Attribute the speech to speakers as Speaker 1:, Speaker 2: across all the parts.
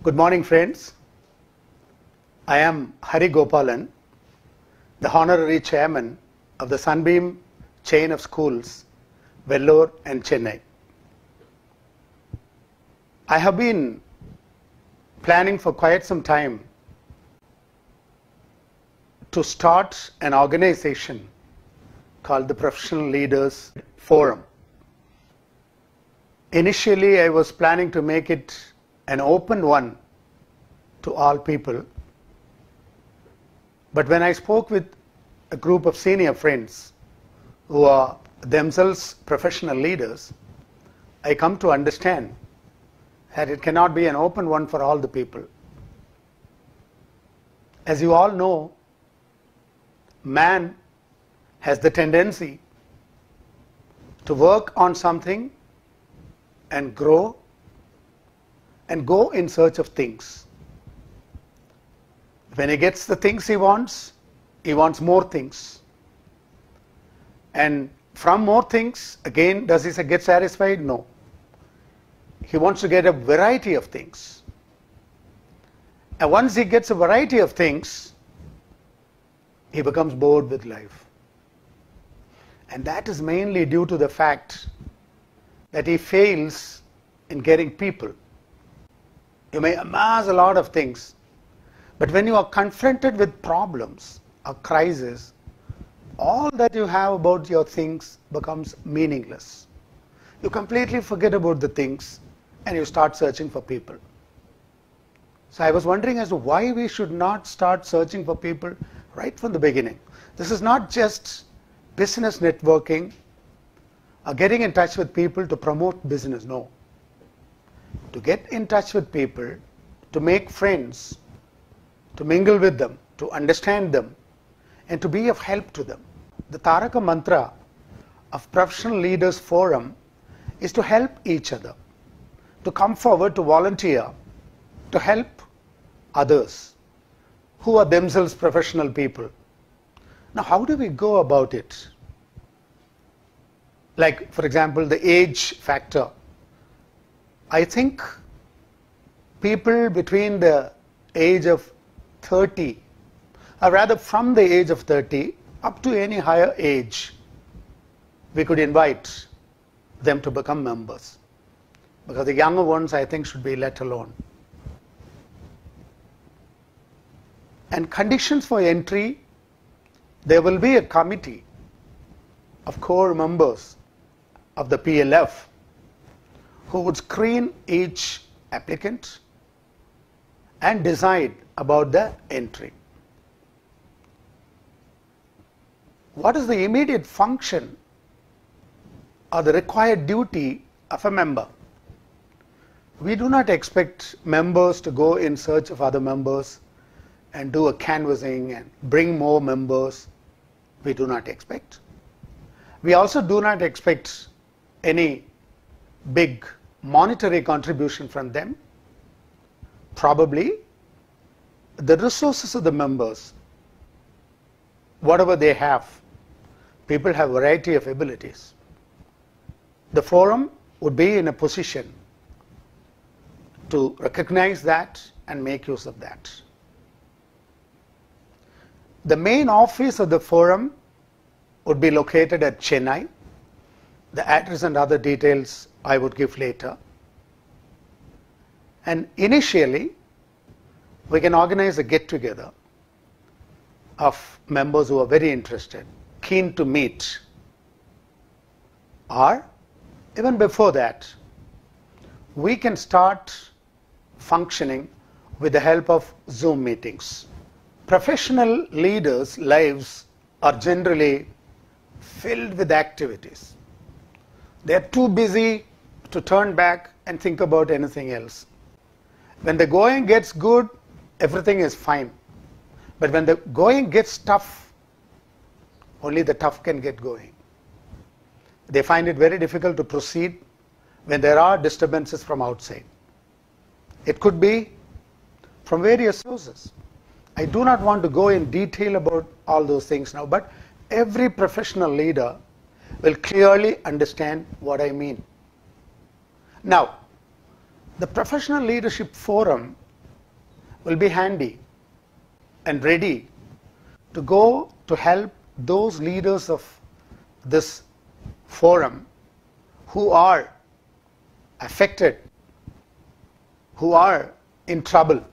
Speaker 1: Good morning, friends. I am Harigopalan, the Honorary Chairman of the Sunbeam Chain of Schools, Vellore and Chennai. I have been planning for quite some time to start an organization called the Professional Leaders Forum. Initially, I was planning to make it an open one to all people. But when I spoke with a group of senior friends who are themselves professional leaders, I come to understand that it cannot be an open one for all the people. As you all know, man has the tendency to work on something and grow and go in search of things. When he gets the things he wants more things. And from more things, again, does he get satisfied? No. He wants to get a variety of things. And once he gets a variety of things, he becomes bored with life. And that is mainly due to the fact that he fails in getting people. You may amass a lot of things, but when you are confronted with problems or crises, all that you have about your things becomes meaningless. You completely forget about the things and you start searching for people. So I was wondering as to why we should not start searching for people right from the beginning. This is not just business networking or getting in touch with people to promote business, no. To get in touch with people, to make friends, to mingle with them, to understand them, and to be of help to them. The Taraka Mantra of Professional Leaders Forum is to help each other, to come forward to volunteer, to help others who are themselves professional people. Now, how do we go about it? Like, for example, the age factor. I think people between the age of 30, or rather from the age of 30 up to any higher age, we could invite them to become members. Because the younger ones, I think, should be let alone. And conditions for entry, there will be a committee of core members of the PLF who would screen each applicant and decide about the entry. What is the immediate function or the required duty of a member? We do not expect members to go in search of other members and do a canvassing and bring more members. We do not expect. We also do not expect any big monetary contribution from them. Probably the resources of the members, whatever they have, people have a variety of abilities. The forum would be in a position to recognize that and make use of that. The main office of the forum would be located at Chennai. The address and other details I would give later. And initially, we can organize a get-together of members who are very interested, keen to meet. Or, even before that, we can start functioning with the help of Zoom meetings. Professional leaders' lives are generally filled with activities. They are too busy to turn back and think about anything else. When the going gets good, everything is fine. But when the going gets tough, only the tough can get going. They find it very difficult to proceed when there are disturbances from outside. It could be from various sources. I do not want to go in detail about all those things now, but every professional leader will clearly understand what I mean. Now, the Professional Leadership Forum will be handy and ready to go to help those leaders of this forum who are affected, who are in trouble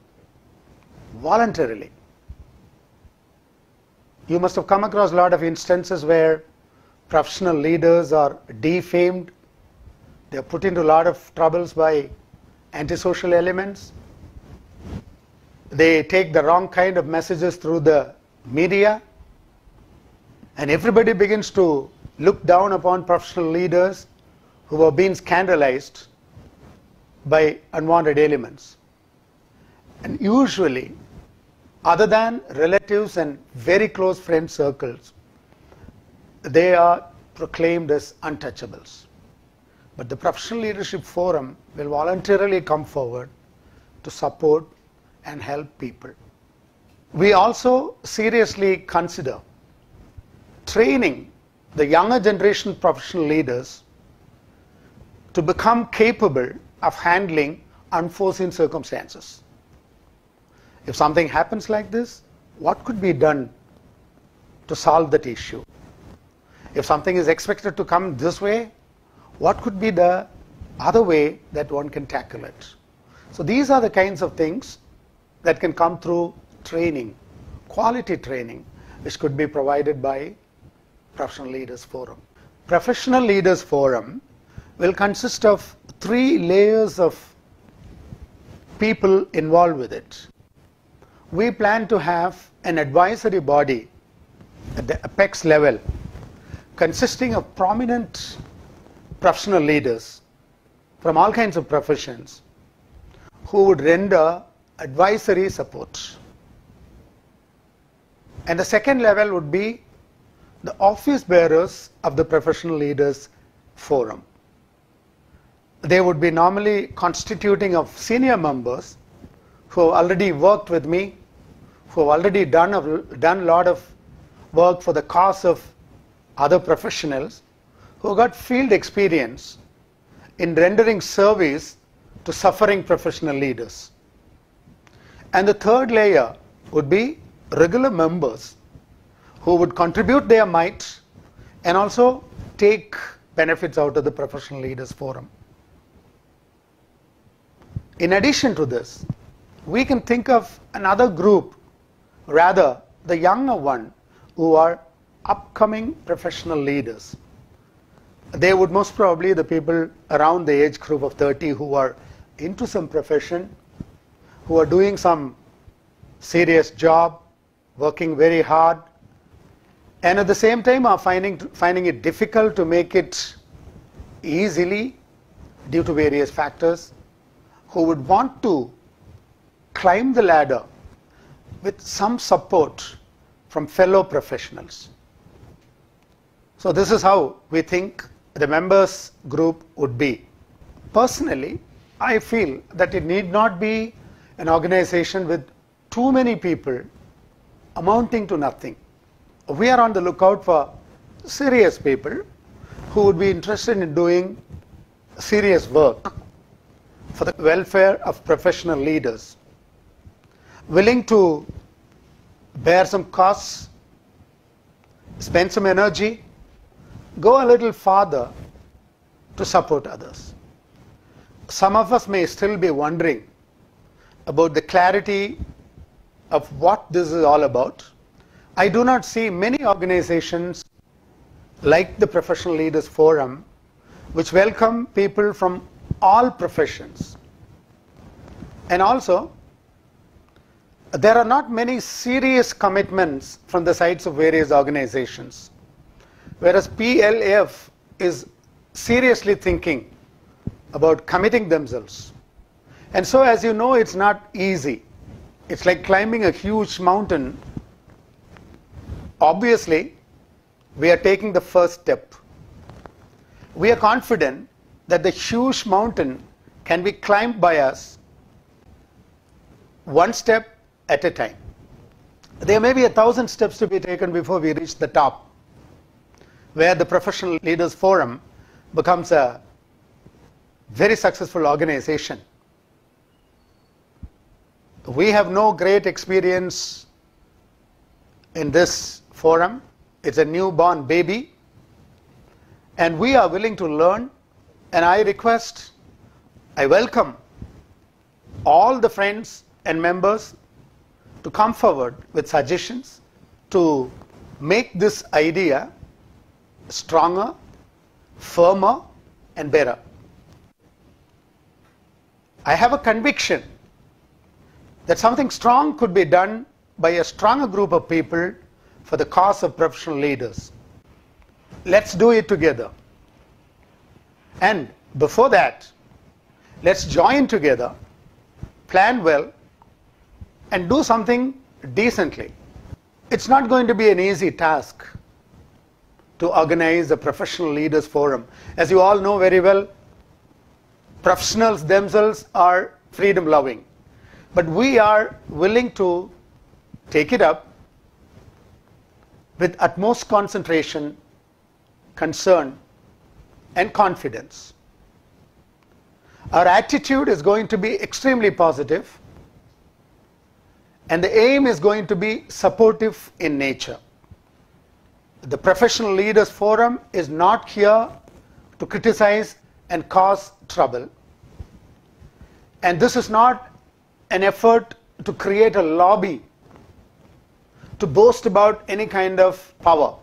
Speaker 1: voluntarily. You must have come across a lot of instances where professional leaders are defamed, they are put into a lot of troubles by antisocial elements. They take the wrong kind of messages through the media, and everybody begins to look down upon professional leaders who are being scandalized by unwanted elements. And usually, other than relatives and very close friend circles, they are proclaimed as untouchables. But the Professional Leadership Forum will voluntarily come forward to support and help people. We also seriously consider training the younger generation professional leaders to become capable of handling unforeseen circumstances. If something happens like this, what could be done to solve that issue? If something is expected to come this way, what could be the other way that one can tackle it? So these are the kinds of things that can come through training, quality training, which could be provided by Professional Leaders Forum. Professional Leaders Forum will consist of 3 layers of people involved with it. We plan to have an advisory body at the apex level consisting of prominent professional leaders from all kinds of professions who would render advisory support. And the second level would be the office bearers of the Professional Leaders Forum. They would be normally constituting of senior members who have already worked with me, who have already done a lot of work for the cause of other professionals, who got field experience in rendering service to suffering professional leaders. And the third layer would be regular members who would contribute their might and also take benefits out of the Professional Leaders Forum. In addition to this, we can think of another group, rather the younger one, who are upcoming professional leaders. They would most probably the people around the age group of 30 who are into some profession, who are doing some serious job, working very hard, and at the same time are finding it difficult to make it easily due to various factors, who would want to climb the ladder with some support from fellow professionals. So this is how we think the members group would be. Personally, I feel that it need not be an organization with too many people amounting to nothing. We are on the lookout for serious people who would be interested in doing serious work for the welfare of professional leaders, willing to bear some costs, spend some energy, go a little farther to support others. Some of us may still be wondering about the clarity of what this is all about. I do not see many organizations like the Professional Leaders Forum which welcome people from all professions. And also, there are not many serious commitments from the sides of various organizations, whereas PLF is seriously thinking about committing themselves. And so, as you know, it's not easy. It's like climbing a huge mountain. Obviously, we are taking the first step. We are confident that the huge mountain can be climbed by us one step at a time. There may be 1,000 steps to be taken before we reach the top, where the Professional Leaders Forum becomes a very successful organization. We have no great experience in this forum. It's a newborn baby, and we are willing to learn, and I welcome all the friends and members to come forward with suggestions to make this idea stronger, firmer, and better. I have a conviction that something strong could be done by a stronger group of people for the cause of professional leaders. Let's do it together. And before that, let's join together, plan well, and do something decently. It's not going to be an easy task to organize a professional leaders forum. As you all know very well, professionals themselves are freedom loving, but we are willing to take it up with utmost concentration, concern, and confidence. Our attitude is going to be extremely positive, and the aim is going to be supportive in nature. The Professional Leaders Forum is not here to criticize and cause trouble. And this is not an effort to create a lobby to boast about any kind of power.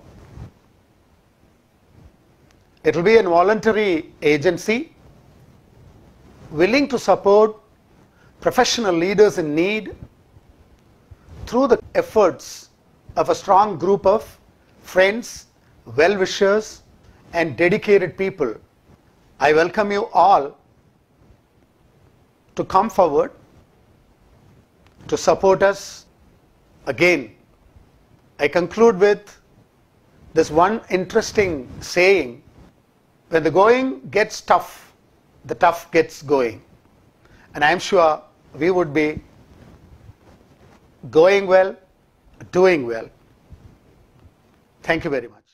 Speaker 1: It will be a voluntary agency willing to support professional leaders in need through the efforts of a strong group of friends, well-wishers, and dedicated people. I welcome you all to come forward to support us. Again, I conclude with this one interesting saying: when the going gets tough, the tough gets going. And I am sure we would be going well, doing well. Thank you very much.